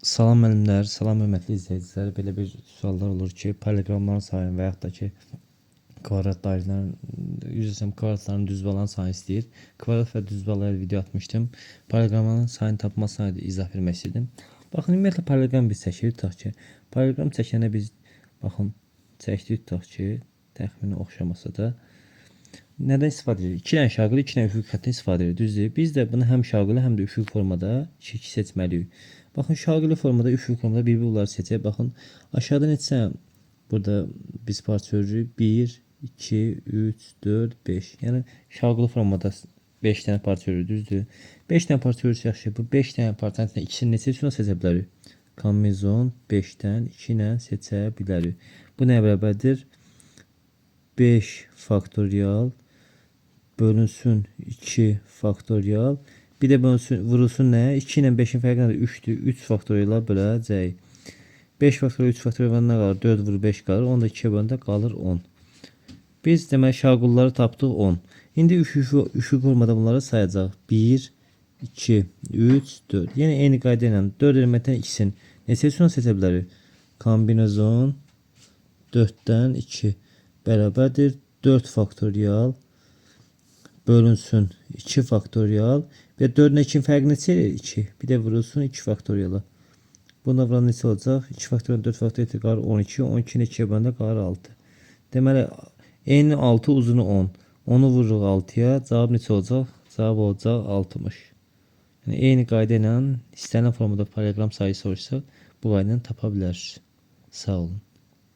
Salam müəllimlər, salam hörmətli izləyicilər. Belə bir suallar olur ki, paralleqramların sayını və yaxud da ki, kvadrat dairələrin, üzrə kvadratların düzbalan sayını istəyir. Kvadrat və düzbalaya video atmışdım. Paralleqramların sayını tapmasına izah vermək istədim. Baxın, ümumiyyətlə paralleqram biz çəkirik, tutaq ki, paralleqram çəkəndə biz baxın, çəkdik, tutaq ki, təxmini oxşamasa da nədən istifadə edirik? 2 dənə şaqili, 2 dənə üfüq xəttini istifadə edirik, düzdür? Biz də bunu həm şaqili, həm də üfüq formada seçməliyik. Baxın, şaqili formada, üfüq formada bir-bir bunları seçək. Baxın, aşağıda neçə burada biz parça örürük? 1, 2, 3, 4, 5. Yəni şaqili formada 5 dənə parça örürük, düzdür? 5 dənə parça örürük, yaxşı. Bu 5 dənə parçanın içində ikisini neçə üstünə seçə bilərik? Kombinezon 5-dən 2 ilə seçə bilərik. Bu nəyə bərabərdir? 5 faktorial bölünsün 2 faktorial. Bir də bölünsün, vurulsun nə? 2 ilə 5-in fərqi nədir? 3-dür. 3 faktoriala böləcək. 5 faktorial 3 faktorial nə qalır? 4 vur 5 qalır. 10 da 2-yə böləndə qalır 10. Biz demək şaqulları tapdıq 10. İndi üfüq formada bunları sayacaq. 1, 2, 3, 4. Yəni eyni qayda ilə 4 elementdən ikisini neçə üstünə seçə bilərik? Kombinezon 4-dən 2 bərabərdir 4 faktorial bölünsün 2 faktorial ve 4'ün 2'nin fərqi neçə? 2. Bir də vurulsun 2 faktoriala. Bunda vuran neçə olacaq? 2 faktorial 4 faktorial qalır 12. 12'ni 2'yə böləndə qalır 6. Deməli eni 6, uzunu 10. 10'u vururuq 6'ya. Cavab neçə olacaq? Cavab olacaq 60. Yəni eyni qayda ilə istənilən formada paralleqram sayı soruşsaq bu qayda ilə tapa bilərsiniz. Sağ olun.